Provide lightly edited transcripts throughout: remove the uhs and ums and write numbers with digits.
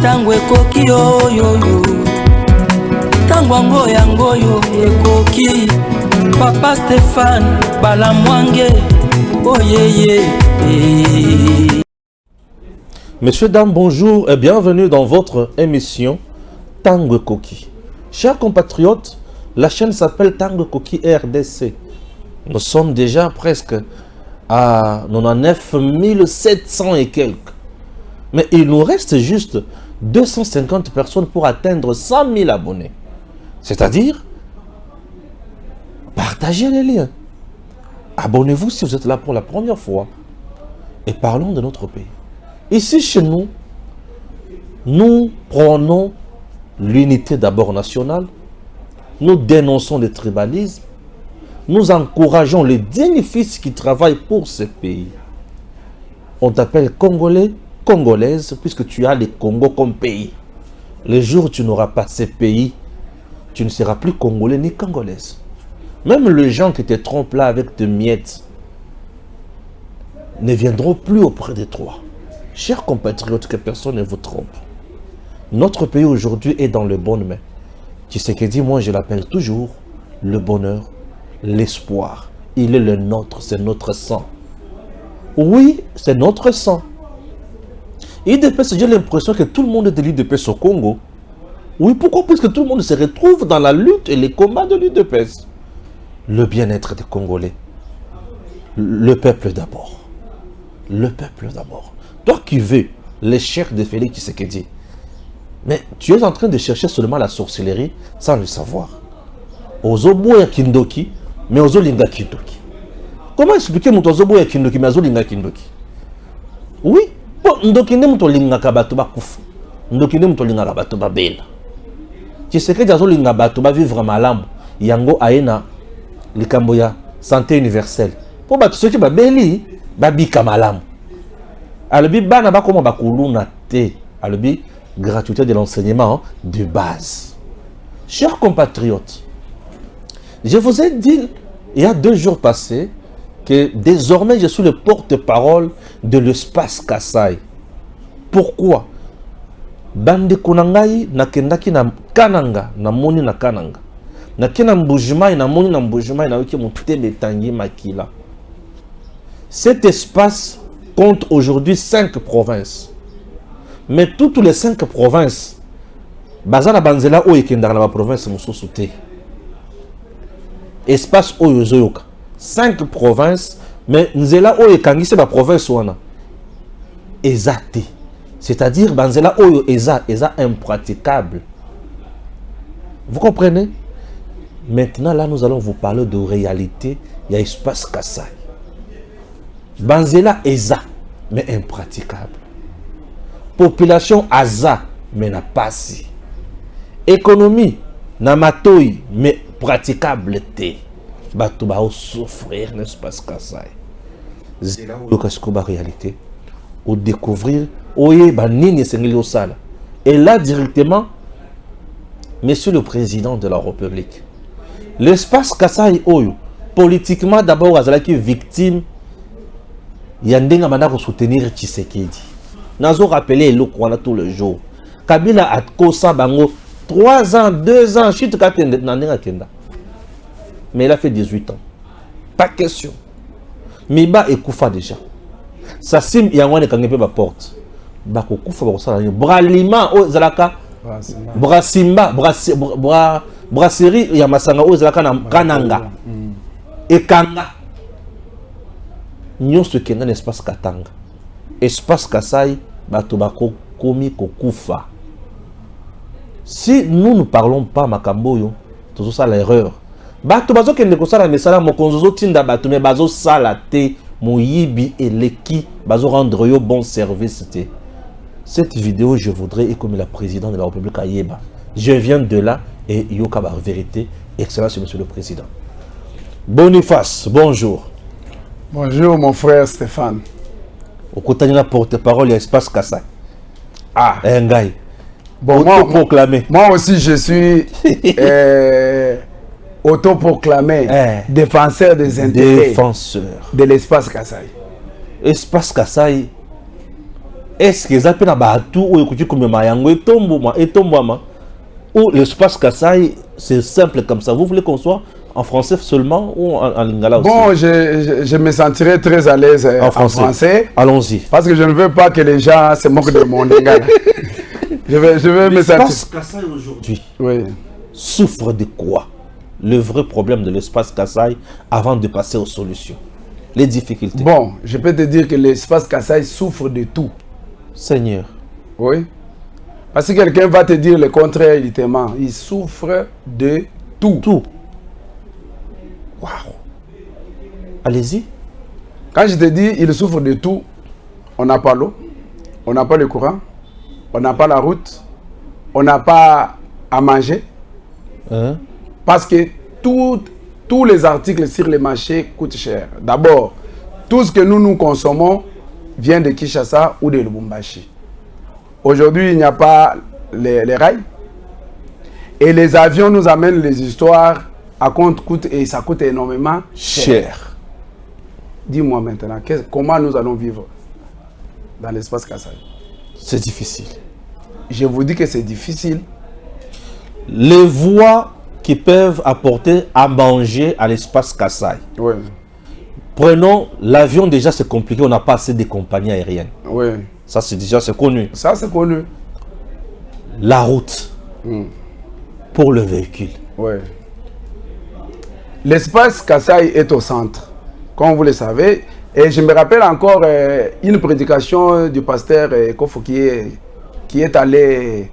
tango ekoki oyoyo tango yango yo ekoki Papa Stéphane Balamwange oyeye. Messieurs, dames, bonjour et bienvenue dans votre émission Tango Koki. Chers compatriotes, la chaîne s'appelle Tango Koki RDC. Nous sommes déjà presque à 99 700 et quelques. Mais il nous reste juste 250 personnes pour atteindre 100 000 abonnés. C'est-à-dire, partagez les liens. Abonnez-vous si vous êtes là pour la première fois. Et parlons de notre pays. Ici, chez nous, nous prenons l'unité d'abord nationale. Nous dénonçons le tribalisme. Nous encourageons les dignes fils qui travaillent pour ce pays. On t'appelle Congolais, Congolaise, puisque tu as le Congo comme pays. Le jour où tu n'auras pas ce pays, tu ne seras plus Congolais ni Congolaise. Même les gens qui te trompent là avec des miettes ne viendront plus auprès de toi. Chers compatriotes, que personne ne vous trompe. Notre pays aujourd'hui est dans le bonnes mains. Tshisekedi, moi je l'appelle toujours le bonheur, l'espoir. Il est le nôtre, c'est notre sang. Oui, c'est notre sang. IDPS, j'ai l'impression que tout le monde est de l'IDPS au Congo. Oui, pourquoi? Puisque tout le monde se retrouve dans la lutte et les combats de l'IDPS. Le bien-être des Congolais. Le peuple d'abord. Le peuple d'abord. Toi qui veux l'échec de Félix Tshisekedi, mais tu es en train de chercher seulement la sorcellerie sans le savoir. Ozoboya Kindoki, mais Ozolinga Kindoki. Comment expliquer mon Ozoboya Kindoki, mais Ozolinga Kindoki? Oui, Ndoki ne mutolinga kabato bakufu. Ndoki ne mutolinga kabato babela. Tshisekedi Ozolinga bato ba vivre malamu. Yango aena likambo ya santé universelle. Pour bato ceux qui babeli babika malamu. Alobi bana ba koma bakuluna te. Alobi gratuité de l'enseignement de base. Chers compatriotes, je vous ai dit il y a 2 jours passés que désormais je suis le porte-parole de l'espace Kasai. Pourquoi? Bande konangai nakendaki na Kananga, na moni na Kananga. Nakena mbujimai na moni na mbujimai na wiki mutebe tangi makila. Cet espace compte aujourd'hui 5 provinces. Mais toutes les 5 provinces, bazana banzela o ekendara na ba province mususu te. Espace oyo zoyoka. 5 provinces, mais nzela o ekangise ba province wana. Ezate. C'est-à-dire banzela oyo eza impraticable. Vous comprenez? Maintenant là nous allons vous parler de réalité, il y a espace Kasai. Banzela eza mais impraticable. Population aza mais n'a pas si. Économie na matoi mais praticable te. Bato ba souffrir l'espace Kasai. Zela oyo kasikoba réalité. Au découvrir oye banini sengeli osala. Et là directement, Monsieur le Président de la République, l'espace Kasai oyo politiquement d'abord azalaki victime yandenga manako soutenir Tshisekedi. Nazo rappeler eloko wana tout le jour. Kabila akosa bango 3 ans, 2 ans, chute katende nandenga kenda. Mais il a fait 18 ans. Pas question. Miba ekufa déjà. Sasim yangwane kangepe ba porte. Bako kufa bako sala ni bralima o zalaka brasimba brasserie ya masanga o zalaka na Kananga. Ekanga. Nyonso kenda na espace Katanga. Espace Kasai bato bako komi kokufa. Si nous ne parlons pas makamboyo, tout ça l'erreur. Bato bazo kende kosala mesala mokonzo tinda bato me bazo sala te moyibi eleki bazo rendre yo bon service te. Cette vidéo je voudrais et comme la présidente de la République Ayeba. Je viens de là et yoka ba vérité. Excellence monsieur le président. Boniface, bonjour. Bonjour mon frère Stéphane. Au côté de la porte-parole, il y a espace Kasai. Ah, Ngai. Bon, moi aussi je suis autoproclamé défenseur des intérêts de l'espace Kasai. Espace Kasai, est-ce que ça peut être tout ou écouter comme Mayango et Tombouama ou l'espace Kassai, c'est simple comme ça. Vous voulez qu'on soit en français seulement ou en lingala aussi? Bon, je me sentirais très à l'aise en français. Allons-y. Parce que je ne veux pas que les gens se moquent de mon lingala. je vais me sentir. L'espace Kassai aujourd'hui souffre de quoi? Le vrai problème de l'espace Kassai avant de passer aux solutions. Les difficultés. Bon, je peux te dire que l'espace Kassai souffre de tout. Seigneur. Oui. Parce que quelqu'un va te dire le contraire, il souffre de tout. Tout. Waouh. Allez-y. Quand je te dis il souffre de tout, on n'a pas l'eau, on n'a pas le courant, on n'a pas la route, on n'a pas à manger. Parce que tous les articles sur le marché coûtent cher. D'abord, tout ce que nous consommons vient de Kinshasa ou de Lubumbashi. Aujourd'hui, il n'y a pas les rails. Et les avions nous amènent les histoires à compte-coûte et ça coûte énormément cher. Dis-moi maintenant, comment nous allons vivre dans l'espace Kassai? C'est difficile. Je vous dis que c'est difficile. Les voies qui peuvent apporter à manger à l'espace Kassai. Oui. Prenons l'avion, déjà c'est compliqué, on n'a pas assez de compagnies aériennes. Oui. Ça c'est déjà connu. Ça c'est connu. La route pour le véhicule. Oui. L'espace Kassai est au centre, comme vous le savez. Et je me rappelle encore une prédication du pasteur Kofo qui est allé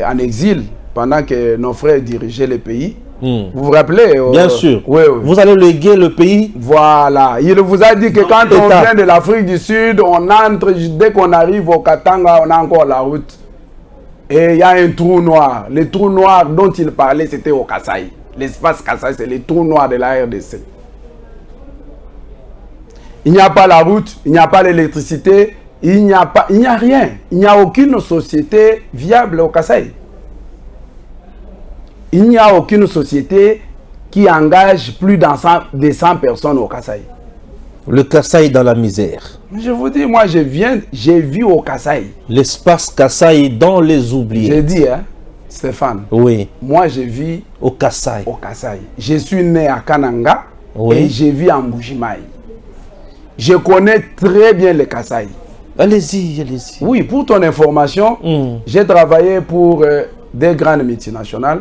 en exil pendant que nos frères dirigeaient le pays. Vous vous rappelez? Bien sûr. Oui. Vous allez léguer le pays. Voilà. Il vous a dit que quand on vient de l'Afrique du Sud, on entre, dès qu'on arrive au Katanga, on a encore la route. Et il y a un trou noir. Le trou noir dont il parlait, c'était au Kassai. L'espace Kassai, c'est le trou noir de la RDC. Il n'y a pas la route, il n'y a pas l'électricité, il n'y a rien. Il n'y a aucune société viable au Kassai. Il n'y a aucune société qui engage plus de 100 personnes au Kassai. Le Kassai est dans la misère. Je vous dis, moi j'ai vu au Kassai. L'espace Kassai est dans les oubliés. J'ai dit, hein, Stéphane. Oui. Moi j'ai vu au Kassai. Je suis né à Kananga et j'ai vu en Mbujimayi. Je connais très bien le Kassai. Allez-y, allez-y. Oui, pour ton information, j'ai travaillé pour des grandes multinationales.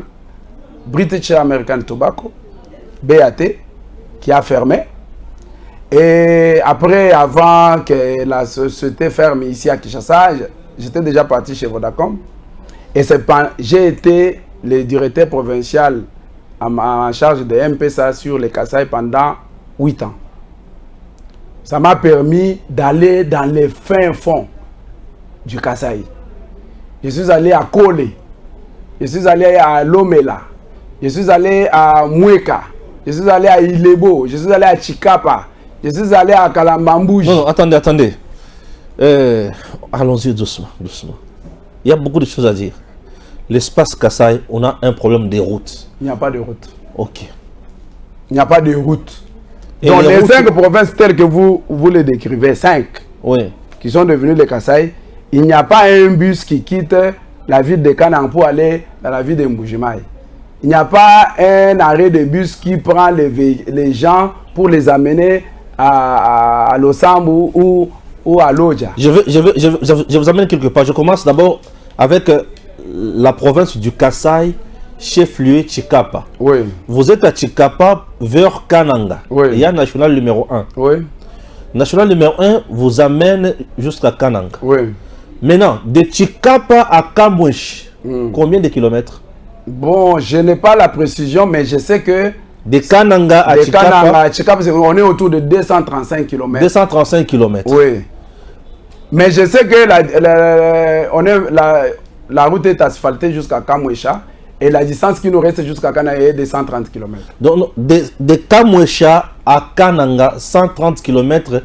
British American Tobacco, BAT, qui a fermé. Et après, avant que la société ferme ici à Kinshasa, j'étais déjà parti chez Vodacom. Et j'ai été le directeur provincial en charge de MPSA sur les Kassai pendant 8 ans. Ça m'a permis d'aller dans les fins fonds du Kassai. Je suis allé à Kole, je suis allé à Lomela, je suis allé à Mweka, je suis allé à Ilebo, je suis allé à Chikapa, je suis allé à Kalambambouji. Non, attendez. Allons-y doucement. Il y a beaucoup de choses à dire. L'espace Kassai, on a un problème de route. Il n'y a pas de route. Ok. Il n'y a pas de route. Donc les 5 provinces telles que vous les décrivez, 5, qui sont devenues les Kassai, il n'y a pas un bus qui quitte la ville de Kanang pour aller dans la ville de Mbujimayi. Il n'y a pas un arrêt de bus qui prend les gens pour les amener à Losambu ou à Lodja. Je vous amène quelque part. Je commence d'abord avec la province du Kassai, chef-lieu Chikapa. Oui. Vous êtes à Chikapa vers Kananga. Oui. Il y a national numéro 1. Oui. National numéro 1 vous amène jusqu'à Kananga. Oui. Maintenant, de Chikapa à Kamwesh, combien de kilomètres? Bon, je n'ai pas la précision, mais je sais que de Kananga à Chikapa, on est autour de 235 km. 235 km. Oui. Mais je sais que la route est asphaltée jusqu'à Kamwesha et la distance qui nous reste jusqu'à Kananga est de 130 km. Donc, de Kamwesha à Kananga, 130 km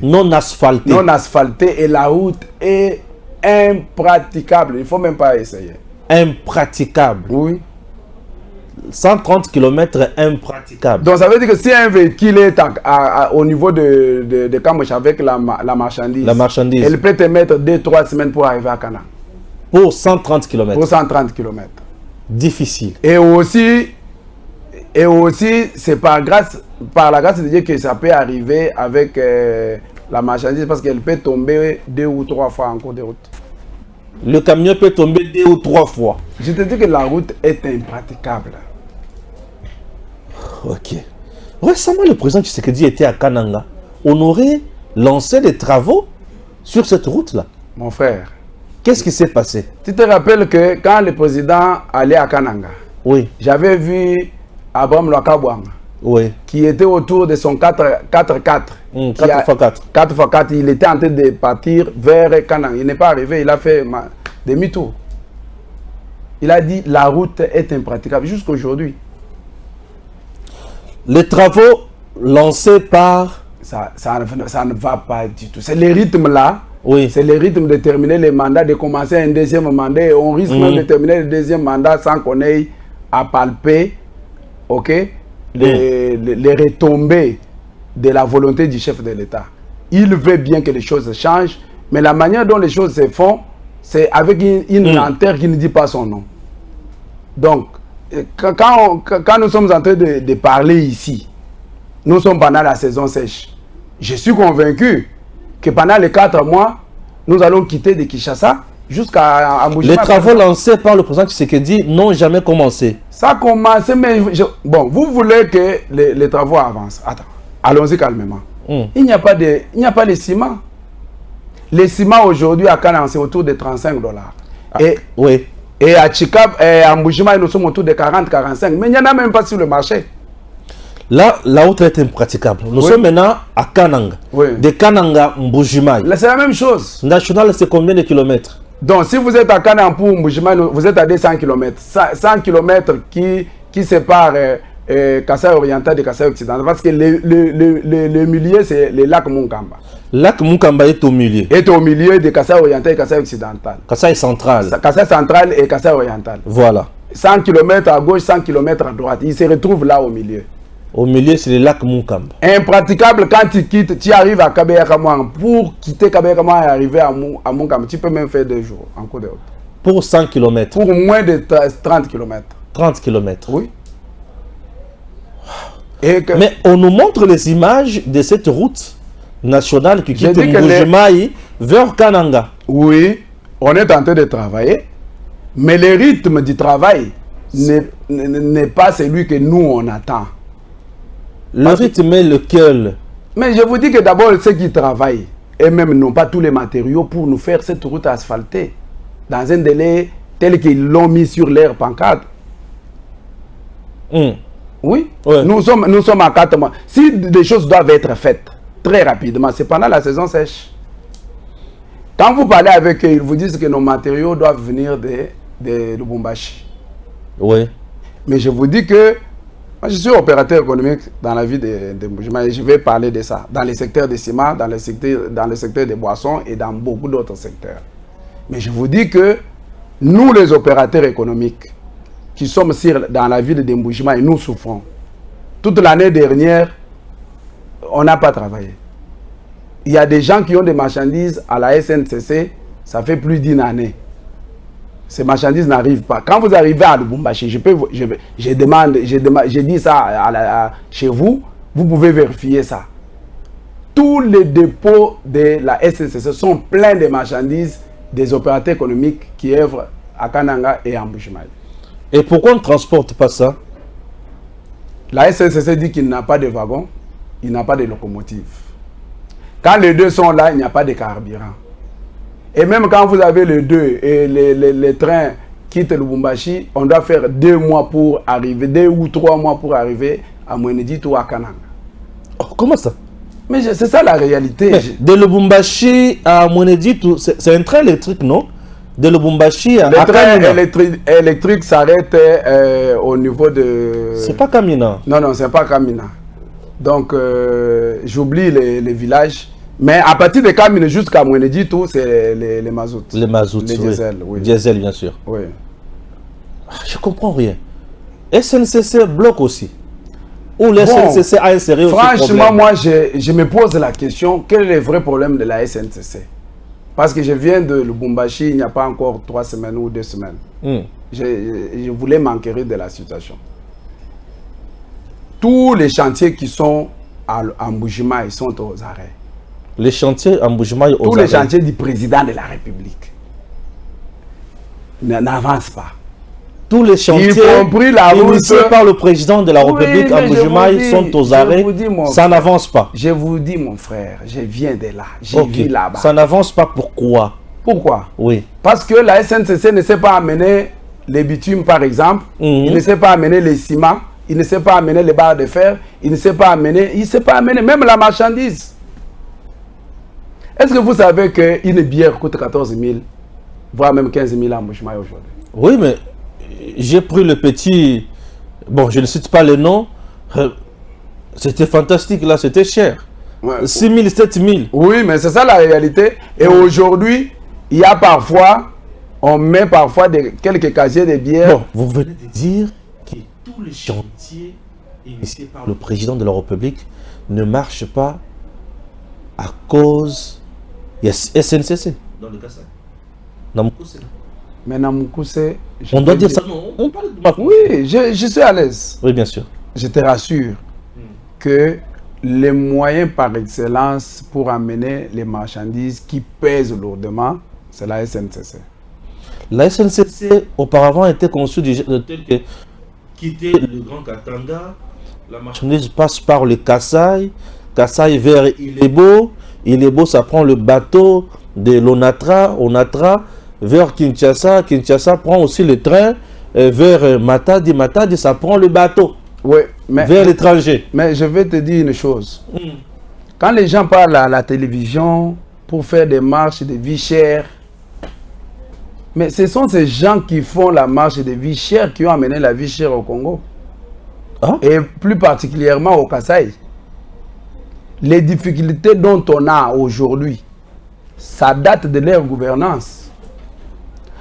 non asphalté. Non asphalté et la route est impraticable. Il ne faut même pas essayer. Impraticable. Oui. 130 km impraticable. Donc ça veut dire que si un véhicule est au niveau de Kamouche avec la marchandise, elle peut te mettre 2-3 semaines pour arriver à Kananga. Pour 130 km. Pour 130 km. Difficile. Et aussi c'est par la grâce de Dieu que ça peut arriver avec la marchandise, parce qu'elle peut tomber 2 ou 3 fois en cours de route. Le camion peut tomber 2 ou 3 fois. Je te dis que la route est impraticable. Ok. Récemment, le président Tshisekedi était à Kananga. On aurait lancé des travaux sur cette route-là. Mon frère. Qu'est-ce qui s'est passé? Tu te rappelles que quand le président allait à Kananga, oui, j'avais vu Abraham Lwakabwanga, oui, qui était autour de son 4x4. 4x4. 4x4, il était en train de partir vers Kananga. Il n'est pas arrivé, il a fait demi-tour. Il a dit la route est impraticable jusqu'à aujourd'hui. Les travaux lancés par... Ça ne va pas du tout. C'est le rythme là. Oui. C'est le rythme de terminer les mandats, de commencer un deuxième mandat. Et on risque même de terminer le deuxième mandat sans qu'on ait à palper, ok, les retombées de la volonté du chef de l'État. Il veut bien que les choses changent, mais la manière dont les choses se font, c'est avec une lenteur qui ne dit pas son nom. Donc, quand nous sommes en train de parler ici, nous sommes pendant la saison sèche. Je suis convaincu que pendant les 4 mois, nous allons quitter de Kinshasa jusqu'à Mbuji-Mayi. Les travaux lancés par le président Tshisekedi n'ont jamais commencé. Ça a commencé, mais bon, vous voulez que les travaux avancent. Attends, allons-y calmement. Il n'y a pas de ciment. Les ciments aujourd'hui à Kananga, c'est autour de $35. Oui. Et à Chikab, à Mbuji-Mayi, nous sommes autour de 40-45. Mais il n'y en a même pas sur le marché. Là, la route est impraticable. Nous sommes maintenant à Kananga. Oui. De Kananga, Mbuji-Mayi. C'est la même chose. National, c'est combien de kilomètres? Donc, si vous êtes à Kananga pour Mbuji-Mayi, vous êtes à 200 km. 100 km qui séparent Kasaï oriental de Kasaï occidental. Parce que le milieu, c'est le lac Munkamba. Lac Munkamba est au milieu. Est au milieu de Kasaï oriental et Kasaï occidental. Kasaï central. Kasaï central et Kasaï oriental. Voilà. 100 km à gauche, 100 km à droite. Il se retrouve là au milieu. Au milieu, c'est le lac Munkamba. Impraticable quand tu quittes, tu arrives à Kabeya-Kamouang. Pour quitter Kabeya-Kamouang et arriver à Munkamba, tu peux même faire 2 jours en cours de route. Pour 100 km. Pour moins de 30 km. 30 km. Oui. Mais on nous montre les images de cette route nationale qui quitte Mbuji-Mayi vers Kananga. Oui, on est en train de travailler, mais le rythme du travail n'est pas celui que nous on attend. Le rythme est lequel? Mais je vous dis que d'abord ceux qui travaillent, et même n'ont pas tous les matériaux pour nous faire cette route asphaltée, dans un délai tel qu'ils l'ont mis sur leur pancarte. Oui, ouais. Nous sommes à 4 mois. Si des choses doivent être faites très rapidement, c'est pendant la saison sèche. Quand vous parlez avec eux, ils vous disent que nos matériaux doivent venir de Lubumbashi. Oui. Mais je vous dis que moi, je suis opérateur économique dans la ville de Mbuji-Mayi et je vais parler de ça. Dans les secteurs des ciments, dans le secteur des boissons et dans beaucoup d'autres secteurs. Mais je vous dis que nous, les opérateurs économiques, qui sommes dans la ville de Mbuji-Mayi, nous souffrons. Toute l'année dernière, on n'a pas travaillé. Il y a des gens qui ont des marchandises à la SNCC, ça fait plus d'1 année. Ces marchandises n'arrivent pas. Quand vous arrivez à Lubumbashi, je dis ça chez vous, vous pouvez vérifier ça. Tous les dépôts de la SNCC sont pleins de marchandises des opérateurs économiques qui œuvrent à Kananga et à Mbuji-Mayi. Et pourquoi on ne transporte pas ça? La SNCC dit qu'il n'a pas de wagon, il n'a pas de locomotive. Quand les deux sont là, il n'y a pas de carburant. Et même quand vous avez les deux et les trains quittent Lubumbashi, on doit faire 2 mois pour arriver, 2 ou 3 mois pour arriver à Mweneditu ou à Kananga. Oh, comment ça? Mais c'est ça la réalité. Mais de Lubumbashi à Mweneditu, c'est un train électrique, non? De Lubumbashi à Kamina. Le train électrique s'arrête au niveau de... C'est pas Kamina. Non, c'est pas Kamina. Donc, j'oublie les villages. Mais à partir de Kamina jusqu'à Mweneditu, c'est les mazout. Les mazout, les diesel, oui. Diesel, bien sûr. Oui. Je comprends rien. SNCC bloque aussi. Ou le SNCC a inséré aussi franchement, moi, je me pose la question, quel est le vrai problème de la SNCC? Parce que je viens de Lubumbashi, il n'y a pas encore 3 semaines ou 2 semaines. Je voulais m'enquérir de la situation. Tous les chantiers qui sont en Mbuji-Mayi, ils sont aux arrêts. Les chantiers en Mbuji-Mayi aux arrêts. Tous les chantiers du président de la République n'avancent pas. Tous les chantiers initiés par le président de la République en Mbuji-Mayi sont aux arrêts. Ça n'avance pas. Je vous dis, mon frère, je viens de là. J'ai vu là-bas. Ça n'avance pas, pourquoi? Pourquoi? Oui. Parce que la SNCC ne sait pas amener les bitumes, par exemple. Il ne sait pas amener les ciments. Il ne sait pas amener les barres de fer. Il ne sait pas amener même la marchandise. Est-ce que vous savez qu'une bière coûte 14 000, voire même 15 000 en Mbuji-Mayi aujourd'hui? Oui, mais j'ai pris le petit... Bon, je ne cite pas le nom. C'était fantastique, là, c'était cher. 6 000, 7 000. Oui, mais c'est ça la réalité. Et aujourd'hui, il y a parfois, on met parfois quelques casiers de bière. Bon, vous venez de dire que tous les chantiers initiés par le président de la République ne marchent pas à cause de SNCC. Dans le Kassai. Mais Namukuse, on doit dire ça. Non, on parle de oui, je suis à l'aise. Oui, bien sûr. Je te rassure que les moyens par excellence pour amener les marchandises qui pèsent lourdement, c'est la SNCC. La SNCC, auparavant, était conçue de tel que quitter le Grand Katanga, la marchandise passe par le Kassai, Kassai vers Ilebo, Ilebo, ça prend le bateau de l'Onatra, Onatra, vers Kinshasa, Kinshasa prend aussi le train vers Matadi, Matadi, ça prend le bateau. Oui, mais, vers l'étranger. Mais je vais te dire une chose. Quand les gens parlent à la télévision pour faire des marches de vie chère, mais ce sont ces gens qui font la marche de vie chère qui ont amené la vie chère au Congo. Ah? Et plus particulièrement au Kassai. Les difficultés dont on a aujourd'hui, ça date de leur gouvernance.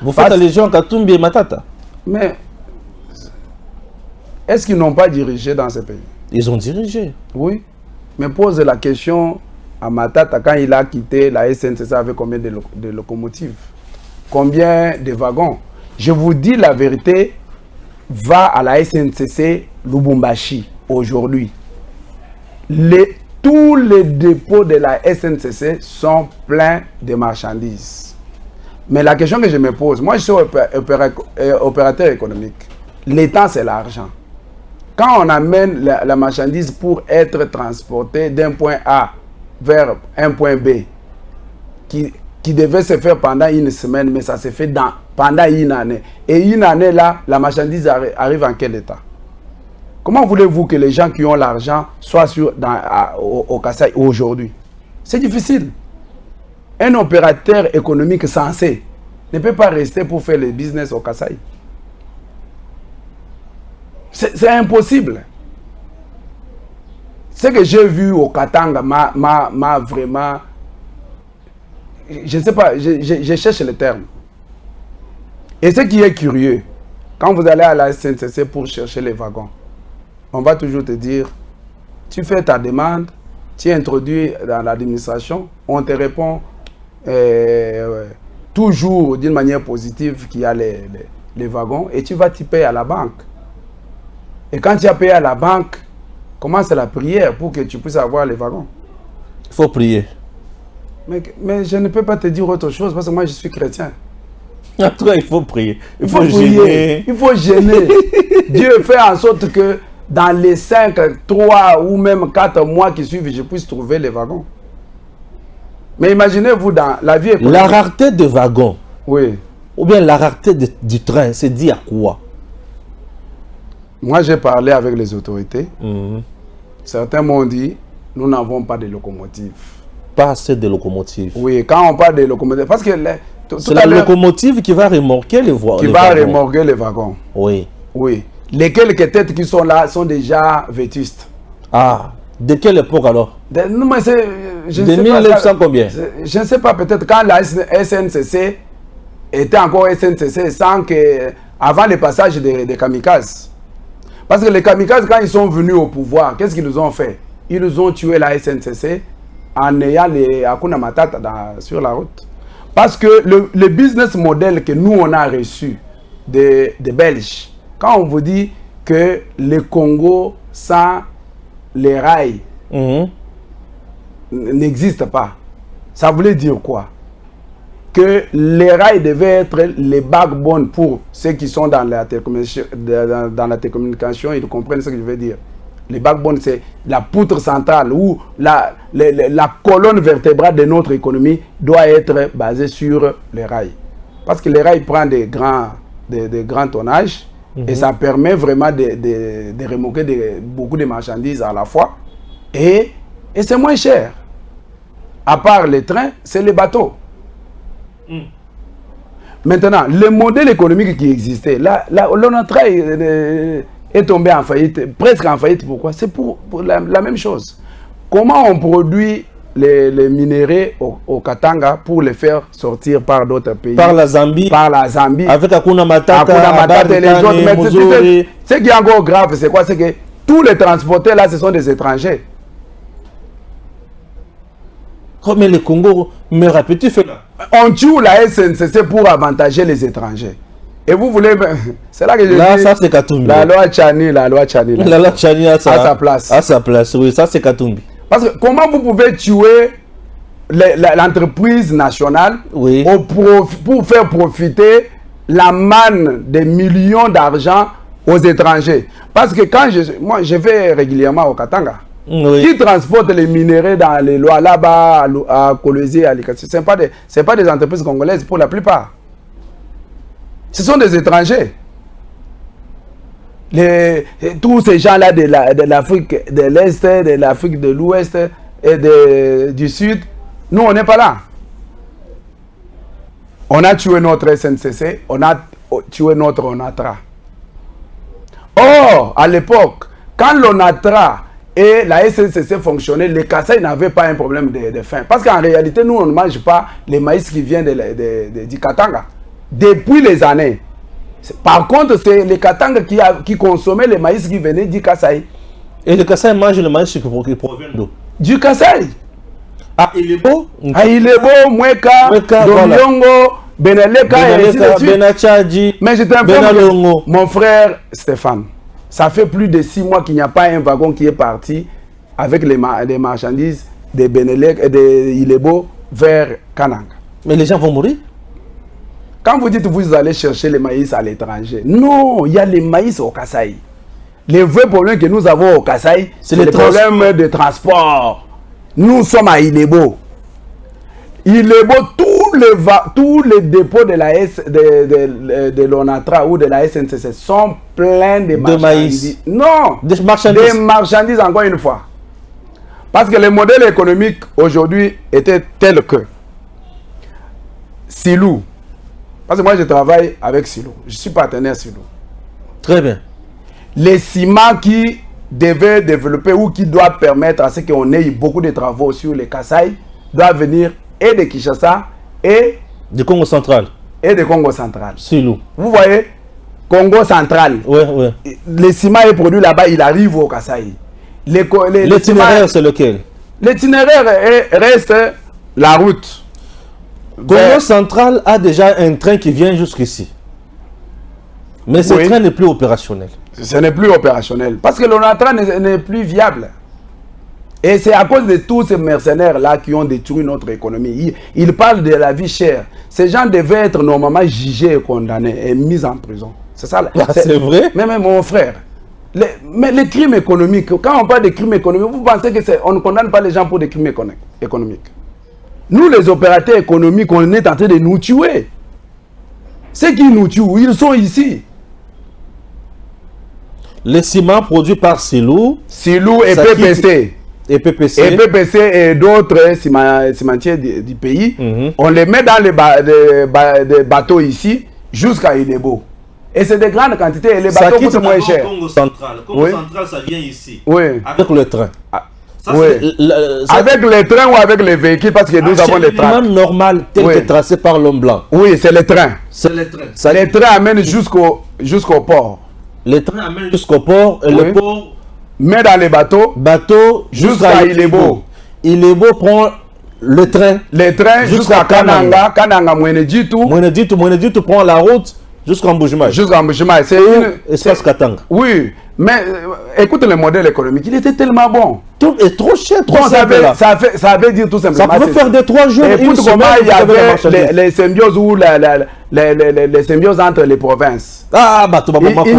Vous faites allusion à Katumbi et Matata. Mais est-ce qu'ils n'ont pas dirigé dans ce pays? Ils ont dirigé. Oui. Mais pose la question à Matata quand il a quitté la SNCC avec combien de locomotives? Combien de wagons? Je vous dis la vérité, va à la SNCC Lubumbashi aujourd'hui. Tous les dépôts de la SNCC sont pleins de marchandises. Mais la question que je me pose, moi je suis opérateur économique. L'État, c'est l'argent. Quand on amène la marchandise pour être transportée d'un point A vers un point B, qui devait se faire pendant une semaine, mais ça se fait pendant une année. Et une année là, la marchandise arrive en quel état? Comment voulez-vous que les gens qui ont l'argent soient au Kassai aujourd'hui? C'est difficile. Un opérateur économique sensé ne peut pas rester pour faire le business au Kassai. C'est impossible. Ce que j'ai vu au Katanga m'a vraiment... Je ne sais pas, je cherche le terme. Et ce qui est curieux, quand vous allez à la SNCC pour chercher les wagons, on va toujours te dire, tu fais ta demande, tu es introduit dans l'administration, on te répond toujours d'une manière positive qu'il y a les wagons et tu vas t'y payer à la banque. Et quand tu as payé à la banque, commence la prière pour que tu puisses avoir les wagons. Il faut prier. Mais je ne peux pas te dire autre chose parce que moi je suis chrétien. En tout cas, il faut prier. Il faut gêner. Il faut gêner. Dieu fait en sorte que dans les 5, 3 ou même 4 mois qui suivent, je puisse trouver les wagons. Mais imaginez-vous dans la vie économique. La rareté de wagons. Oui. Ou bien la rareté du train, c'est dit à quoi? Moi, j'ai parlé avec les autorités. Certains m'ont dit, nous n'avons pas de locomotives. Pas assez de locomotives. Oui, quand on parle de locomotives, parce que c'est la locomotive qui va remorquer les wagons. Qui va remorquer les wagons. Oui. Oui. Les quelques têtes qui sont là sont déjà vétustes. Ah, de quelle époque alors? Non, mais de 1900 combien? Je ne sais pas, peut-être quand la SNCC était encore SNCC, sans que, avant le passage des kamikazes. Parce que les kamikazes, quand ils sont venus au pouvoir, qu'est-ce qu'ils nous ont fait? Ils nous ont tué la SNCC en ayant les Hakuna Matata sur la route. Parce que le business model que nous, on a reçu des Belges, quand on vous dit que le Congo sans les rails n'existe pas, ça voulait dire quoi? Que les rails devaient être les backbones pour ceux qui sont dans la télécommunication, ils comprennent ce que je veux dire. Les backbones, c'est la poutre centrale ou la colonne vertébrale de notre économie doit être basée sur les rails. Parce que les rails prennent des grands tonnages et ça permet vraiment de remorquer beaucoup de marchandises à la fois. Et c'est moins cher. À part les trains, c'est les bateaux. Maintenant, le modèle économique qui existait, l'ONATRA est tombé en faillite, presque en faillite. Pourquoi? C'est pour la même chose. Comment on produit les minéraux au Katanga pour les faire sortir par d'autres pays? Par la Zambie. Par la Zambie. Avec Hakuna Matata, et les autres. Mais ce qui est encore grave, c'est quoi? C'est que tous les transporteurs là, ce sont des étrangers. Mais le Congo, me rappelle-tu, fait là? On tue la SNCC pour avantager les étrangers. Et vous voulez... C'est là que je dis... Là, ça c'est Katumbi. La loi Tchani. La loi Tchani a sa place. À sa place, oui, ça c'est Katumbi. Parce que comment vous pouvez tuer l'entreprise nationale pour faire profiter la manne de millions d'argent aux étrangers? Parce que quand moi je vais régulièrement au Katanga, qui transportent les minéraux dans les lois là-bas, à Kolwezi, à Likasi, ce ne pas des entreprises congolaises pour la plupart. Ce sont des étrangers. Tous ces gens-là de l'Afrique de l'Est, de l'Afrique de l'Ouest et du Sud, nous, on n'est pas là. On a tué notre SNCC, on a tué notre ONATRA. Or, à l'époque, quand l'ONATRA et la SNCC fonctionnaient, les Kasaï n'avaient pas un problème de faim. Parce qu'en réalité, nous, on ne mange pas les maïs qui viennent du Katanga. Depuis les années. Par contre, c'est les Katanga qui consommaient les maïs qui venaient du Kasaï. Et le Kasaï mange le maïs qui provient d'où? Du Kasaï. Ah, il est beau? Ah, il est beau, Mweka, Domyongo, Beneleka et ainsi de suite. Benachadji, mais je t'informe, mon frère Stéphane, ça fait plus de 6 mois qu'il n'y a pas un wagon qui est parti avec les marchandises de Benelek et de Ilebo vers Kananga. Mais les gens vont mourir? Quand vous dites que vous allez chercher les maïs à l'étranger, non, il y a les maïs au Kasaï. Les vrais problèmes que nous avons au Kasaï, c'est les problèmes de transport. Nous sommes à Ilebo. Ilebo, tous les dépôts de l'ONATRA ou de la SNCC sont pleins de marchandises. Non, des marchandises encore une fois. Parce que le modèle économique aujourd'hui était tel que Silou, parce que moi je travaille avec Silou, je suis partenaire Silou. Très bien. Les ciments qui devaient développer ou qui doivent permettre à ce qu'on ait beaucoup de travaux sur les Kasaï doivent venir et de Kinshasa et du Congo central. Et de Congo central. Silou. Vous voyez, Congo central. Oui, oui. Le ciment est produit là-bas, il arrive au Kasaï. L'itinéraire, c'est lequel? L'itinéraire reste la route. Congo central a déjà un train qui vient jusqu'ici. Mais ce train n'est plus opérationnel. Ce n'est plus opérationnel. Parce que l'ONATRA n'est plus viable. Et c'est à cause de tous ces mercenaires-là qui ont détruit notre économie. Ils parlent de la vie chère. Ces gens devaient être normalement jugés et condamnés et mis en prison. C'est ça. C'est vrai? Mais même mon frère. Mais les crimes économiques, quand on parle de crimes économiques, vous pensez qu'on ne condamne pas les gens pour des crimes économiques? Nous, les opérateurs économiques, on est en train de nous tuer. Ceux qui nous tuent, ils sont ici. Les ciments produits par Silou. Silou et PPC. Et PPC. Et PPC et d'autres cimentiers du pays. On les met dans les bateaux ici jusqu'à Ilebo. Et c'est de grandes quantités et les bateaux coûtent moins cher. Congo central. Congo central, ça vient ici. Oui. Avec le train. Avec les trains ou avec les véhicules, parce que nous avons les trains. C'est normal tel que tracé par l'homme blanc. Oui, c'est les trains. C'est les trains. Les trains amènent jusqu'au port. Les trains amènent jusqu'au port et le port met dans les bateaux jusqu'à Ilebo. Ilebo prend le train. Les trains jusqu'à Kananga. Kananga, Mweneditu prend la route jusqu'à Mbujimai. C'est une espace Katanga. Oui, mais écoute le modèle économique, il était tellement bon. Tout est trop cher, trop bon, ça veut dire tout simplement. Ça peut faire des 3 jours. Écoute comment il y avait les symbioses ou les symbioses entre les provinces. Ah, bah, il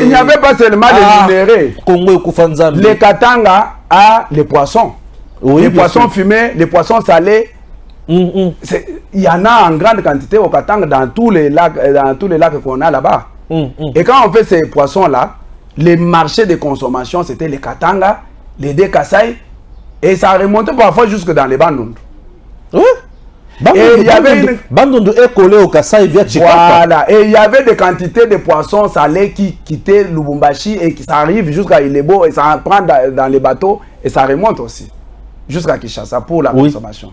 n'y avait pas seulement les minéraux. Les Katanga a les poissons. Oui, les poissons fumés, les poissons salés. Il y en a en grande quantité au Katanga dans tous les lacs qu'on a là-bas. Et quand on fait ces poissons-là, les marchés de consommation, c'était les Katanga, les Kasai, et ça remontait parfois jusque dans les Bandundu. Oui. Et il y avait une... Bandundu est collé au Kasai via Chikapa. Voilà. Et il y avait des quantités de poissons salés qui quittaient Lubumbashi et qui s'arrivent jusqu'à Ilebo et ça prend dans les bateaux et ça remonte aussi jusqu'à Kinshasa pour la consommation.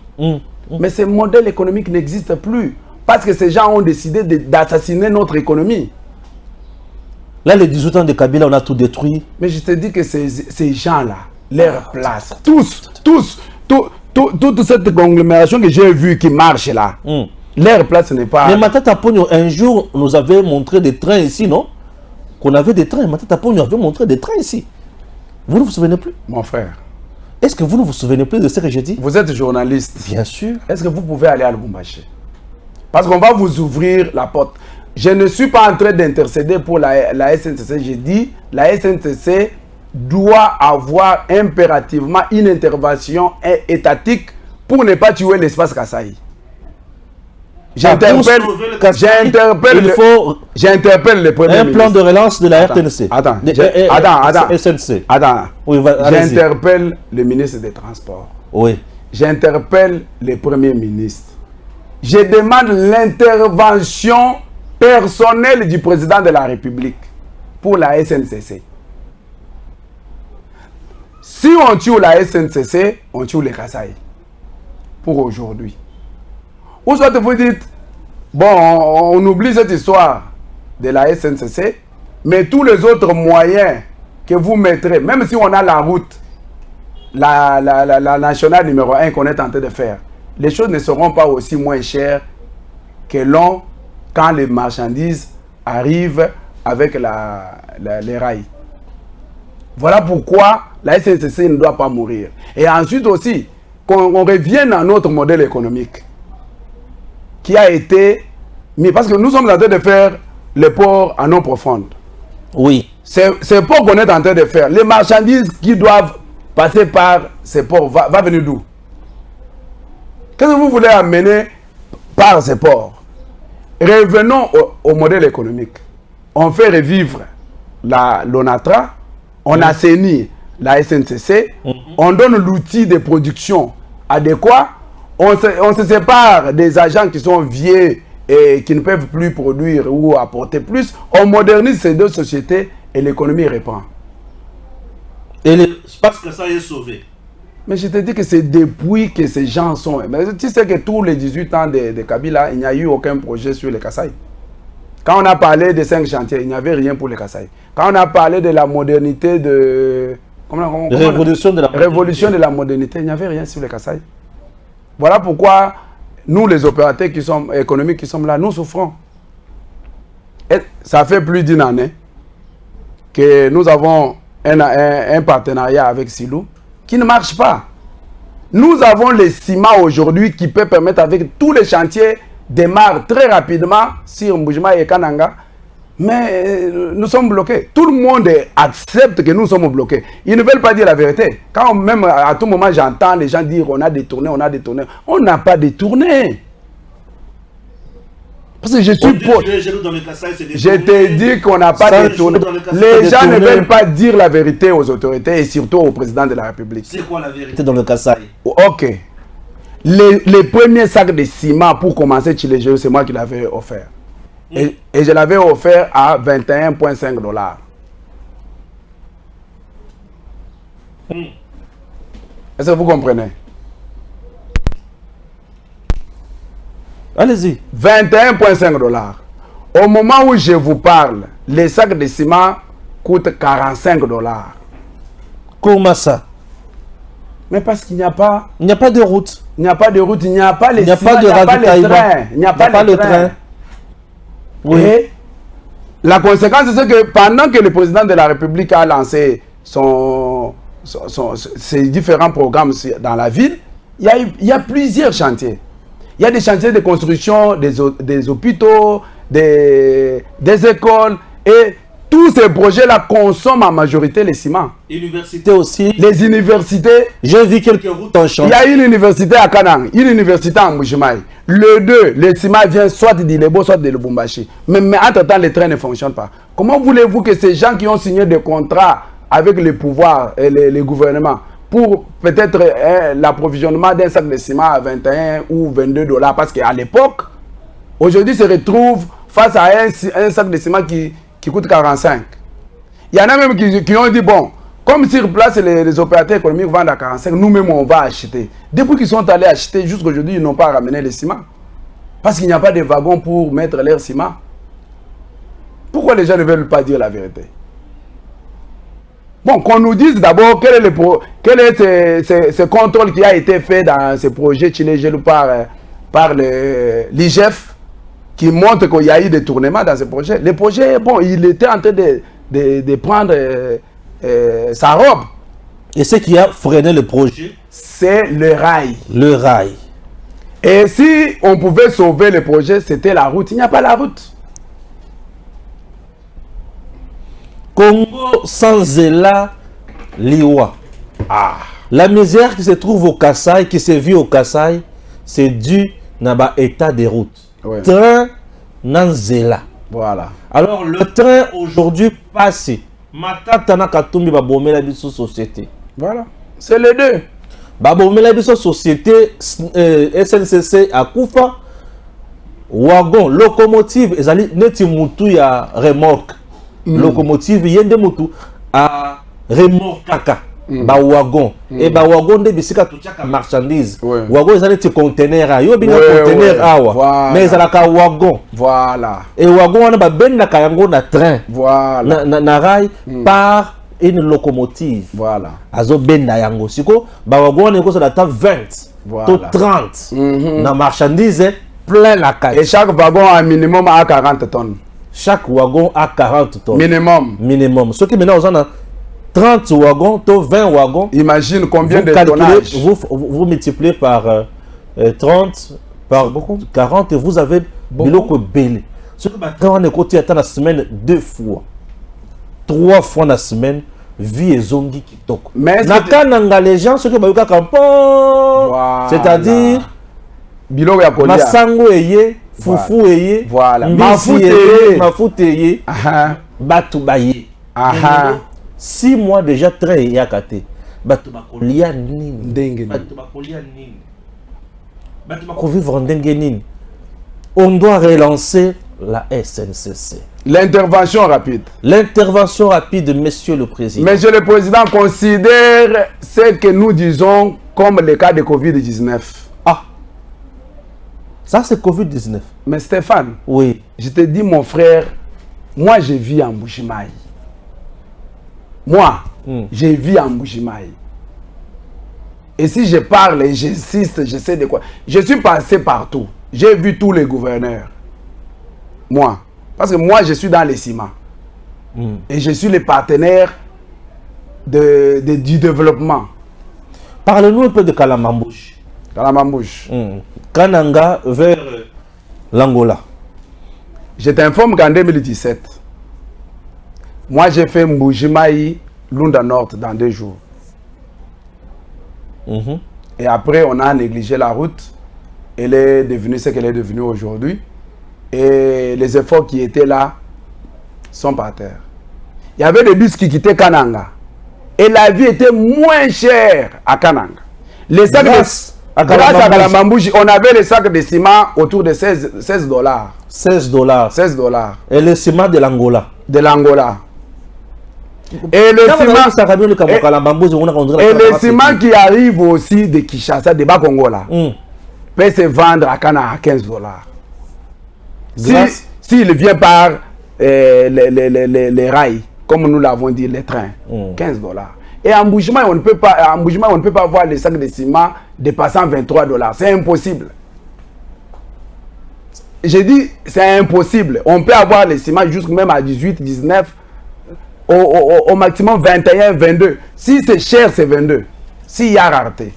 Mais ce modèle économique n'existe plus parce que ces gens ont décidé d'assassiner notre économie. Là, les 18 ans de Kabila, on a tout détruit. Mais je te dis que ces gens-là, leur place, toute cette conglomération que j'ai vue qui marche là, leur place n'est pas... Mais Matata Pogno, un jour, nous avait montré des trains ici, non? Qu'on avait des trains. Matata Pogno avait montré des trains ici. Vous ne vous souvenez plus? Mon frère. Est-ce que vous ne vous souvenez plus de ce que j'ai dit? Vous êtes journaliste. Bien sûr. Est-ce que vous pouvez aller à Lubumbashi? Parce qu'on va vous ouvrir la porte. Je ne suis pas en train d'intercéder pour la SNCC. J'ai dit la SNCC doit avoir impérativement une intervention étatique pour ne pas tuer l'espace Kasaï. J'interpelle le Premier ministre. Un plan de relance de la RTNC. Attends. SNC. Attends. Oui, j'interpelle le ministre des Transports. Oui. J'interpelle le Premier ministre. Je demande l'intervention personnelle du président de la République pour la SNCC. Si on tue la SNCC, on tue les Kasaï. Pour aujourd'hui. Ou soit vous dites, bon, on oublie cette histoire de la SNCC, mais tous les autres moyens que vous mettrez, même si on a la route, la nationale numéro 1 qu'on est en train de faire, les choses ne seront pas aussi moins chères que l'on quand les marchandises arrivent avec les rails. Voilà pourquoi la SNCC ne doit pas mourir. Et ensuite aussi, qu'on revienne à notre modèle économique qui a été mis, parce que nous sommes en train de faire les ports en eau profonde. Oui. C'est port qu'on est en train de faire. Les marchandises qui doivent passer par ces ports, va venir d'où? Qu'est-ce que vous voulez amener par ces ports? Revenons au modèle économique. On fait revivre l'ONATRA, on assainit la SNCC, on donne l'outil de production adéquat, on se sépare des agents qui sont vieux et qui ne peuvent plus produire ou apporter plus, on modernise ces deux sociétés et l'économie reprend. Et l'espace que ça est sauvé. Mais je te dis que c'est depuis que ces gens sont... Mais tu sais que tous les 18 ans de Kabila, il n'y a eu aucun projet sur les Kasaï. Quand on a parlé des 5 chantiers, il n'y avait rien pour les Kasaï. Quand on a parlé de la modernité de... Révolution de la modernité, il n'y avait rien sur les Kasaï. Voilà pourquoi nous, les opérateurs économiques qui sommes là, nous souffrons. Et ça fait plus d'une année que nous avons un partenariat avec Silou qui ne marche pas. Nous avons le ciment aujourd'hui qui peut permettre avec tous les chantiers démarrer très rapidement sur Mbujima et Kananga. Mais nous sommes bloqués. Tout le monde accepte que nous sommes bloqués. Ils ne veulent pas dire la vérité. Quand même à tout moment j'entends les gens dire on a détourné, on a détourné. On n'a pas détourné. Parce que je suis pour... Je te dis qu'on n'a pas détourné. Les gens ne veulent pas dire la vérité aux autorités et surtout au président de la République. C'est quoi la vérité dans le Kasaï? Ok. Les premiers sacs de ciment pour commencer chez les jeux, c'est moi qui l'avais offert. Et je l'avais offert à 21,5 $. Est-ce que vous comprenez? Allez-y. 21,5 $. Au moment où je vous parle, les sacs de ciment coûtent 45 $. Comment ça? Mais parce qu'il n'y a pas... Il n'y a pas de route. Il n'y a pas de route, il n'y a pas les Il n'y a pas de ravitaillement. Il n'y a pas le train. Oui. Et la conséquence, c'est que pendant que le président de la République a lancé ses différents programmes dans la ville, il y a plusieurs chantiers. Il y a des chantiers de construction des hôpitaux, des écoles, et tous ces projets-là consomment en majorité les ciments. Université aussi. Les universités. J'ai vu quelques routes en chantier. Il y a une université à Kanang, une université à Mbujimaï. Le ciment vient soit d'Ilebo, soit de Lubumbashi. Mais entre-temps, les trains ne fonctionnent pas. Comment voulez-vous que ces gens qui ont signé des contrats avec les pouvoirs et les gouvernements pour peut-être l'approvisionnement d'un sac de ciment à 21 ou 22 $, parce qu'à l'époque, aujourd'hui, se retrouvent face à un sac de ciment qui coûte 45. Il y en a même qui ont dit, bon, comme sur place les opérateurs économiques vendent à 45, nous-mêmes on va acheter. Depuis qu'ils sont allés acheter, jusqu'aujourd'hui, ils n'ont pas ramené les ciments. Parce qu'il n'y a pas de wagons pour mettre leur ciment. Pourquoi les gens ne veulent pas dire la vérité? Bon, qu'on nous dise d'abord quel est ce contrôle qui a été fait dans ce projet Chile-Gelou par l'IGF, qui montre qu'il y a eu des tournements dans ce projet. Le projet, bon, il était en train de prendre sa robe. Et ce qui a freiné le projet, c'est le rail. Le rail. Et si on pouvait sauver le projet, c'était la route. Il n'y a pas la route. Congo sans Zela Liwa. Ah. La misère qui se trouve au Kasaï, qui se vit au Kasaï, c'est dû à l'état des routes. Ouais. Train Nanzela. Voilà. Alors le train aujourd'hui passe. Matata Katumbi va bomber la société. Voilà. C'est les deux. Va bomber la société SNCC à Koufa. Wagon, locomotive, et ali neti mutu ya remorque. Locomotive yende mutu a remorque kaka. Ba wagon. Et ba wagon de bisika tuchaka marchandise. Ouais. Wagon ezali ti conteneur a. Yo binga conteneur awa. Voilà. Mais ezalaka wagon. Voilà. Et wagon wana ba benda kayango na train. Voilà. Na rail par une locomotive. Voilà. Azo benda yango. Siko ba wagon wana ko ça data 20 Voilà. to 30. Na marchandise plein la carte. Et chaque wagon a un minimum à 40 tonnes. Chaque wagon a 40 tonnes. Minimum. Minimum. Ce qui maintenant on a 30 wagons, 20 wagons. Imagine combien vous de tonnage. vous multipliez par 30, par 40 et vous avez beaucoup de belé. Ce que on est côté à la semaine 2 fois, 3 fois la semaine, vie et zongi qui toque. Mais les gens, ce que bayoka campon, c'est-à-dire masango eye, fufu eye, voilà, mafute eye, batu baye. 6 mois déjà train yakate. Batu bakolia nini? Ndenge. Batu bakolia nini? Batu bakovivre ndenge nini? On doit relancer la SNCC. L'intervention rapide. L'intervention rapide, Monsieur le Président. Monsieur le Président considère ce que nous disons comme le cas de Covid-19. Ah, ça c'est Covid-19. Mais Stéphane, oui. Je te dis mon frère, moi je vis en Mbujimaï. Moi, je vis en Mbujimaï. Et si je parle et j'insiste, je sais de quoi. Je suis passé partout. J'ai vu tous les gouverneurs. Moi. Parce que moi, je suis dans les ciments. Et je suis le partenaire du développement. Parlez-nous un peu de Kalamambouche. Kalamambouche. Kananga vers l'Angola. Je t'informe qu'en 2017, moi j'ai fait Mbujimaï, Lunda Nord dans 2 jours. Et après, on a négligé la route. Elle est devenue ce qu'elle est devenue aujourd'hui. Et les efforts qui étaient là sont par terre. Il y avait des bus qui quittaient Kananga. Et la vie était moins chère à Kananga. Les sacs grâce à Kalamambouche, on avait les sacs de ciment autour de 16 $. 16 $. 16 $. Et le ciment de l'Angola. De l'Angola. Et le ciment qui arrive aussi de Kinshasa, de Bas-Congo là, peut se vendre à Cana à 15 $. S'il vient par les rails, comme nous l'avons dit, les trains, 15 $. Et en Bushima, on ne peut pas voir les sacs de ciment dépassant 23 $. C'est impossible. J'ai dit, c'est impossible. On peut avoir les ciments jusqu'à même à 18, 19, au maximum 21, 22. Si c'est cher, c'est 22. S'il y a rareté.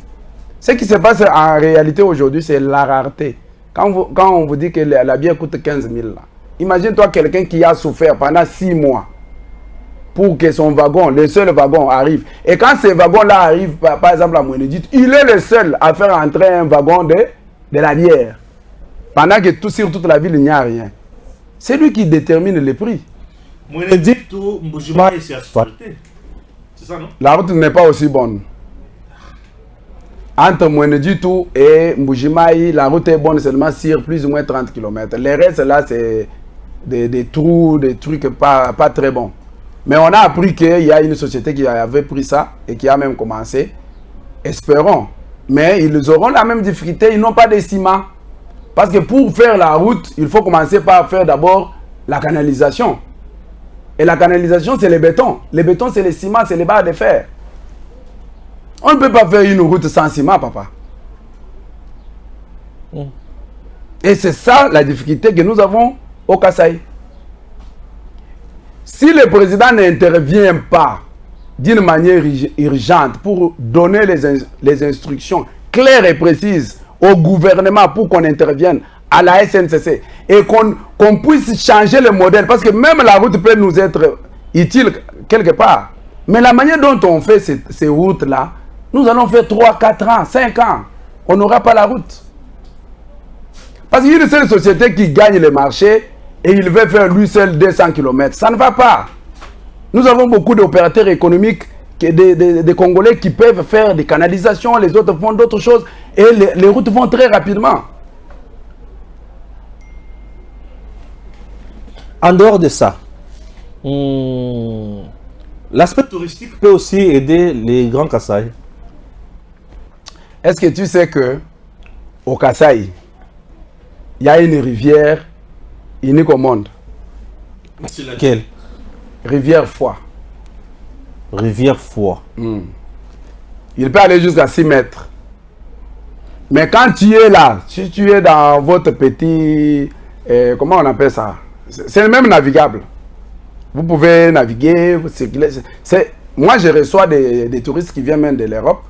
Ce qui se passe en réalité aujourd'hui, c'est la rareté. Quand on vous dit que la bière coûte 15 000, imagine-toi quelqu'un qui a souffert pendant 6 mois pour que son wagon, le seul wagon arrive. Et quand ces wagons-là arrivent, par exemple à Mouénédite, il est le seul à faire entrer un wagon de la bière. Pendant que sur toute la ville, il n'y a rien. C'est lui qui détermine les prix. Mouénédite ou Mbujimaï, c'est asphalté. C'est ça, non? La route n'est pas aussi bonne. Entre Mouénédite et Mbujimaï, la route est bonne seulement sur plus ou moins 30 km. Les restes là, c'est des trous, des trucs pas très bons. Mais on a appris qu'il y a une société qui avait pris ça et qui a même commencé. Espérons. Mais ils auront la même difficulté, ils n'ont pas de ciment. Parce que pour faire la route, il faut commencer par faire d'abord la canalisation. Et la canalisation, c'est le béton. Le béton, c'est le ciment, c'est les barres de fer. On ne peut pas faire une route sans ciment, papa. Et c'est ça la difficulté que nous avons au Kasaï. Si le président n'intervient pas d'une manière urgente pour donner les instructions claires et précises au gouvernement pour qu'on intervienne à la SNCC et qu'on puisse changer le modèle, parce que même la route peut nous être utile quelque part. Mais la manière dont on fait ces routes-là, nous allons faire 3, 4 ans, 5 ans. On n'aura pas la route. Parce qu'il y a une seule société qui gagne le marché et il veut faire lui seul 200 km. Ça ne va pas. Nous avons beaucoup d'opérateurs économiques, des Congolais qui peuvent faire des canalisations, les autres font d'autres choses et les routes vont très rapidement. En dehors de ça, l'aspect touristique peut aussi aider les grands Kasaï. Est-ce que tu sais que au Kasaï, il y a une rivière unique au monde? C'est laquelle? Rivière Foix. Rivière Foix. Il peut aller jusqu'à 6 mètres. Mais quand tu es là, si tu es dans votre petit... comment on appelle ça? C'est même navigable. Vous pouvez naviguer, vous circuler. Moi, je reçois des touristes qui viennent même de l'Europe.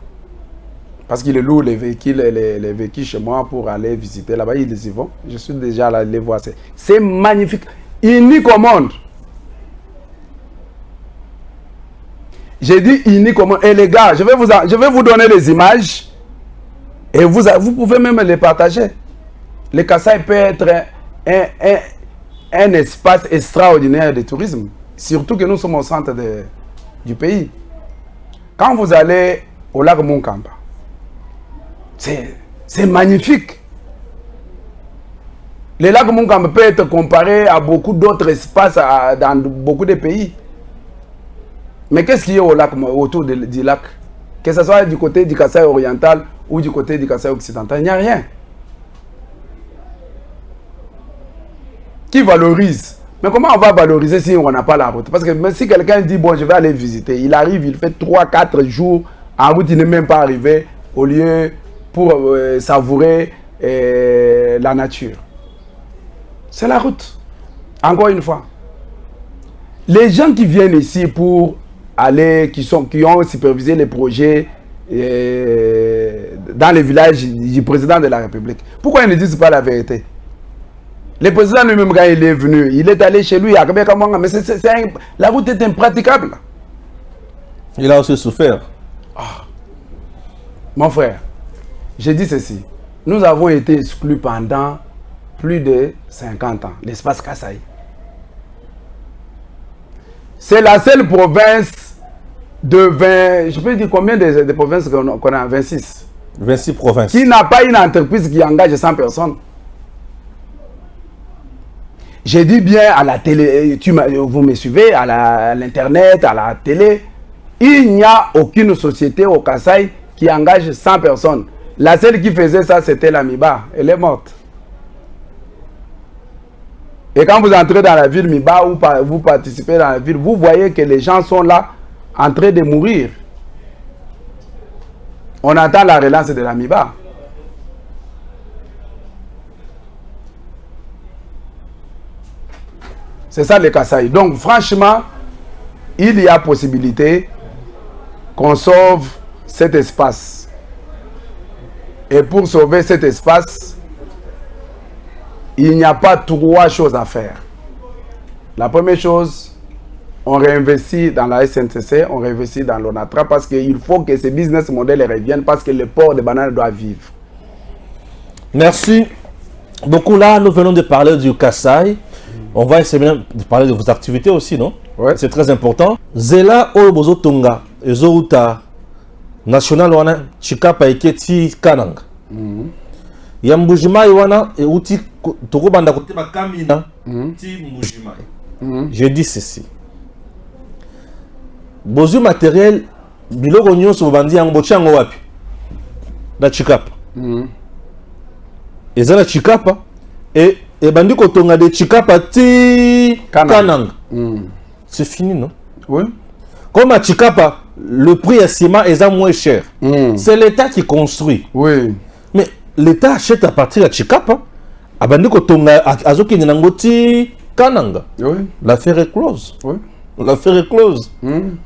Parce qu'ils louent les véhicules chez moi pour aller visiter là-bas. Ils y vont. Je suis déjà allé les voir. C'est magnifique. Unique au monde. J'ai dit unique au monde. Et les gars, je vais vous donner les images. Et vous pouvez même les partager. Le Kasaï peut être un espace extraordinaire de tourisme. Surtout que nous sommes au centre du pays. Quand vous allez au lac Munkamba, c'est magnifique. Le lac Munkamba peut être comparé à beaucoup d'autres espaces dans beaucoup de pays. Mais qu'est-ce qu'il y a au lac, autour du lac? Que ce soit du côté du Kasaï oriental ou du côté du Kasaï occidental, il n'y a rien. Qui valorise? Mais comment on va valoriser si on n'a pas la route? Parce que même si quelqu'un dit, bon, je vais aller visiter, il arrive, il fait 3-4 jours, en route, il n'est même pas arrivé au lieu pour savourer la nature. C'est la route. Encore une fois. Les gens qui viennent ici pour aller, qui ont supervisé les projets dans les villages du président de la République, pourquoi ils ne disent pas la vérité? Le président lui-même, quand il est venu, il est allé chez lui à Kabekamanga, mais la route est impraticable. Il a aussi souffert. Mon frère, j'ai dit ceci. Nous avons été exclus pendant plus de 50 ans, l'espace Kasaï. C'est la seule province de 20... Je peux dire combien de provinces qu'on a? 26. 26 provinces. Qui n'a pas une entreprise qui engage 100 personnes. J'ai dit bien à la télé, vous me suivez, à l'internet, à la télé, il n'y a aucune société au Kasaï qui engage 100 personnes. La seule qui faisait ça, c'était l'Amiba. Elle est morte. Et quand vous entrez dans la ville Miba ou vous participez dans la ville, vous voyez que les gens sont là en train de mourir. On attend la relance de la Miba. C'est ça le Kasaï. Donc franchement, il y a possibilité qu'on sauve cet espace. Et pour sauver cet espace, il n'y a pas trois choses à faire. La première chose, on réinvestit dans la SNCC, on réinvestit dans l'ONATRA parce qu'il faut que ces business modèles reviennent parce que le port de bananes doit vivre. Merci beaucoup. Là, nous venons de parler du Kasaï. On va essayer de parler de vos activités aussi, non? Ouais. C'est très important. Zela Obozo Tonga, Ezouta, National Wana, Chikapa Iketi Kanang. Yambujima Iwana, et Uti Tokobanda Kote Bakamina, Ti Mbujima. Je dis ceci. Bozu matériel, Biloko Nyonso Bandi Yangbochiango Wapi. Da Chikapa. Ezala Chikapa. Et Bandi Kotonga de Chikapa Ti Kanang. C'est fini, non? Oui. Comme à Chikapa, le prix à ciment est moins cher. C'est l'État qui construit. Oui. Mais l'État achète à partir de Chikapa. À Bandi Kotonga, Azoki Nangoti Kananga. Oui. L'affaire est close. Oui. L'affaire est close.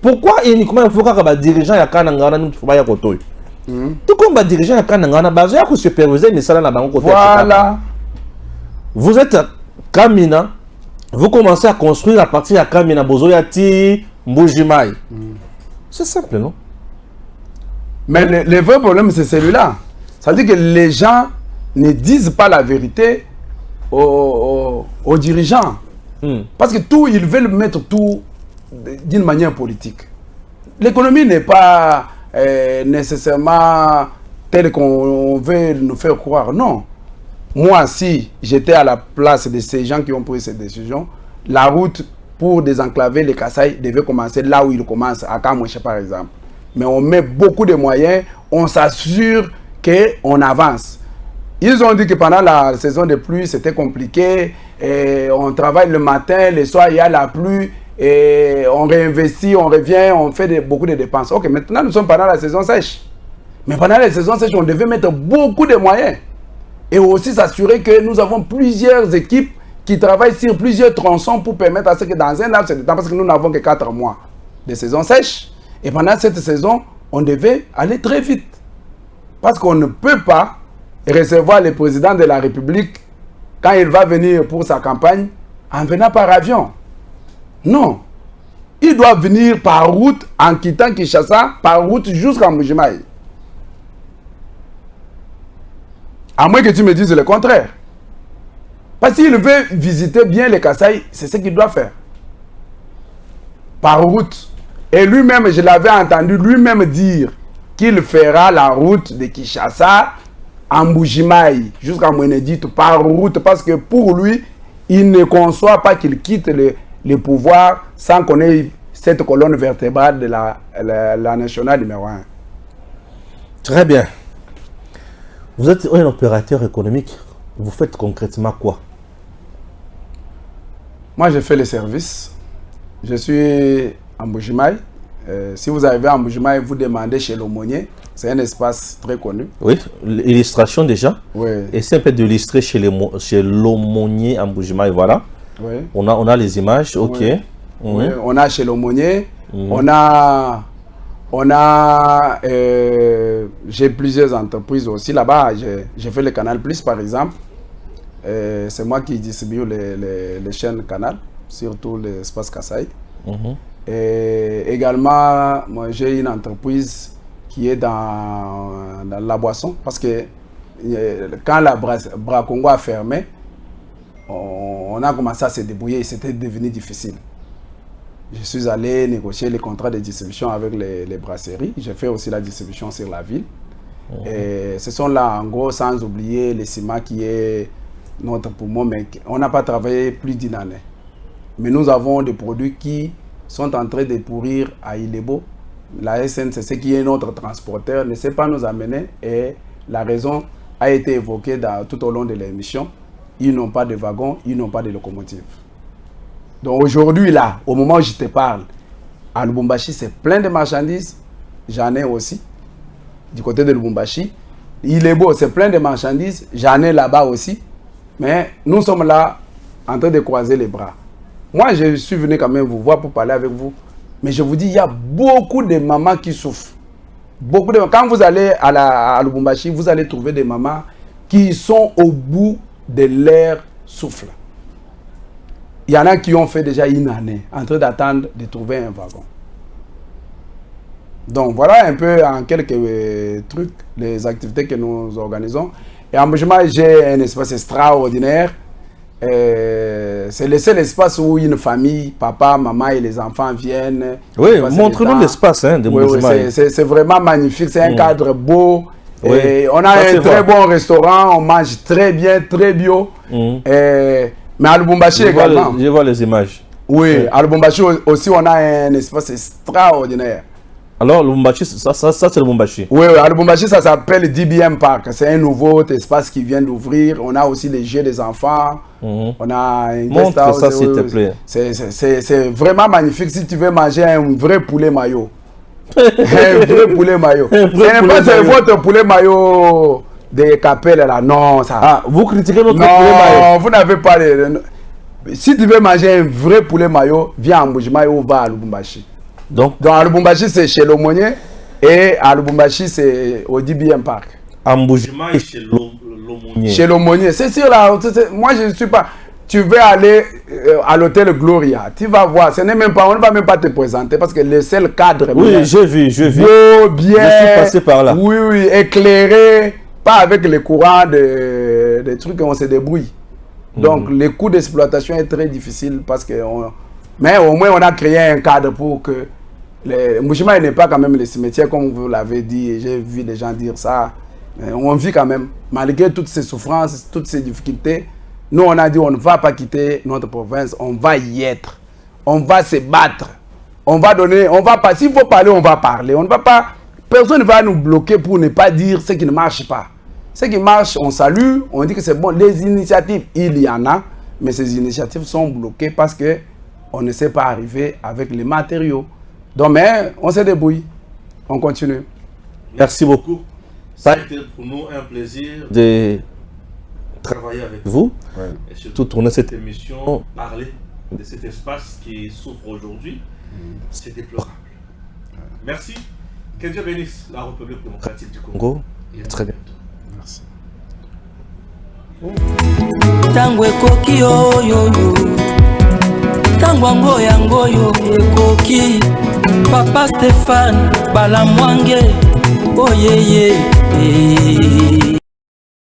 Pourquoi uniquement il faut que les dirigeants de Kananga ne soient pas Kotoy? Tout comme les dirigeants de Kananga ne sont pas supervisés, mais ça n'a pas de Voilà. Vous êtes à Kamina, vous commencez à construire à partir de Kamina, Bozoyati, Mbujimai. C'est simple, non? Mais le vrai problème, c'est celui-là. Ça veut dire que les gens ne disent pas la vérité aux dirigeants. Parce que tout, ils veulent mettre tout d'une manière politique. L'économie n'est pas nécessairement telle qu'on veut nous faire croire. Non. Moi, si j'étais à la place de ces gens qui ont pris cette décision, la route pour désenclaver les Kasaï devait commencer là où il commence, à Kamouché par exemple. Mais on met beaucoup de moyens, on s'assure qu'on avance. Ils ont dit que pendant la saison de pluie, c'était compliqué. Et on travaille le matin, le soir, il y a la pluie. Et on réinvestit, on revient, on fait beaucoup de dépenses. Ok, maintenant nous sommes pendant la saison sèche. Mais pendant la saison sèche, on devait mettre beaucoup de moyens. Et aussi s'assurer que nous avons plusieurs équipes qui travaillent sur plusieurs tronçons pour permettre à ce que dans un laps de temps, parce que nous n'avons que 4 mois de saison sèche, et pendant cette saison, on devait aller très vite. Parce qu'on ne peut pas recevoir le président de la République quand il va venir pour sa campagne en venant par avion. Non. Il doit venir par route en quittant Kinshasa, par route jusqu'à Mbujimai. À moins que tu me dises le contraire. Parce qu'il veut visiter bien les Kasaï, c'est ce qu'il doit faire. Par route. Et lui-même, je l'avais entendu lui-même dire qu'il fera la route de Kinshasa à Mbujimai jusqu'à Mwenedit par route. Parce que pour lui, il ne conçoit pas qu'il quitte le pouvoir sans qu'on ait cette colonne vertébrale de la nationale numéro 1. Très bien. Vous êtes un opérateur économique. Vous faites concrètement quoi? Moi, je fais les services. Je suis à Mbujimai. Si vous arrivez à Mbujimai, vous demandez chez l'aumônier. C'est un espace très connu. Oui, l'illustration déjà. Oui. Et c'est un peu d'illustrer chez l'aumônier à Mbujimai, voilà. Oui. On a les images, ok. Oui. Oui. On a chez l'aumônier. J'ai plusieurs entreprises aussi là-bas. J'ai fait le Canal Plus par exemple. C'est moi qui distribue les chaînes Canal, surtout l'espace Kasaï. Et également, j'ai une entreprise qui est dans la boisson. Parce que quand la Bracongo a fermé, on a commencé à se débrouiller et c'était devenu difficile. Je suis allé négocier les contrats de distribution avec les brasseries. J'ai fait aussi la distribution sur la ville. Et ce sont là, en gros, sans oublier le ciment qui est notre poumon, mais on n'a pas travaillé plus d'1 année. Mais nous avons des produits qui sont en train de pourrir à Ilebo. La SNCC, qui est notre transporteur, ne sait pas nous amener et la raison a été évoquée tout au long de l'émission. ils n'ont pas de wagon, ils n'ont pas de locomotive. Donc aujourd'hui, là, au moment où je te parle, à Lubumbashi, c'est plein de marchandises. J'en ai aussi, du côté de Lubumbashi. Il est beau, c'est plein de marchandises. J'en ai là-bas aussi. Mais nous sommes là, en train de croiser les bras. Moi, je suis venu quand même vous voir pour parler avec vous. Mais je vous dis, il y a beaucoup de mamans qui souffrent. Beaucoup de... Quand vous allez à Lubumbashi, vous allez trouver des mamans qui sont au bout de leur souffle. Il y en a qui ont fait déjà une année en train d'attendre de trouver un wagon. Donc voilà un peu en quelques trucs les activités que nous organisons. Et en Mbujima, j'ai un espace extraordinaire. C'est le seul espace où une famille, papa, maman et les enfants viennent. Oui, montre-nous l'espace de Mbujima. Oui, c'est vraiment magnifique, c'est un cadre beau. Oui. Et on a un très bon restaurant, on mange très bien, très bio. Mais à Lubumbashi également. Je vois les images. Oui, à Lubumbashi aussi, on a un espace extraordinaire. Alors, Lubumbashi, ça c'est Lubumbashi. Oui, à Lubumbashi, ça s'appelle DBM Park. C'est un nouveau espace qui vient d'ouvrir. On a aussi les jeux des enfants. On a un montre ça, s'il te plaît. C'est vraiment magnifique si tu veux manger un vrai poulet maillot. Un vrai poulet maillot. Ce n'est pas votre poulet maillot de Capelle là. Non, ça. Ah, vous critiquez notre poulet maillot. Non, vous n'avez pas de... Si tu veux manger un vrai poulet maillot, viens à Mbujima ou va à Lubumbashi. Donc à Lubumbashi, c'est chez l'Aumônier et à Lubumbashi, c'est au DBM Park. À Mbujima et chez l'Aumônier. Chez l'Aumônier. C'est sûr, là. Moi, je ne suis pas... Tu veux aller à l'hôtel Gloria. Tu vas voir. On ne va même pas te présenter parce que le seul cadre... Oui, j'ai vu. Beau, bien. Je suis passé par là. Oui, éclairé. Pas avec les courants des trucs on se débrouille. Donc, le coût d'exploitation est très difficile parce que... Mais au moins, on a créé un cadre pour que... Mbujima n'est pas quand même le cimetière, comme vous l'avez dit. J'ai vu des gens dire ça. Mais on vit quand même. Malgré toutes ces souffrances, toutes ces difficultés, nous, on a dit on ne va pas quitter notre province. On va y être. On va se battre. On va donner... On va pas... S'il faut parler, on va parler. On ne va pas... Personne ne va nous bloquer pour ne pas dire ce qui ne marche pas. Ce qui marche, on salue. On dit que c'est bon. Les initiatives, il y en a. Mais ces initiatives sont bloquées parce que on ne sait pas arriver avec les matériaux. Donc, mais on se débrouille. On continue. Merci beaucoup. Ça a été pour nous un plaisir de travailler avec vous. Ouais. Et surtout tourner cette émission, parler de cet espace qui souffre aujourd'hui. C'est déplorable. Merci. Que Dieu bénisse la République démocratique du Congo. Et à très bientôt. Merci. Tango ekoki oyo Tango yango ekoki Papa Stéphane Balamwange oyeye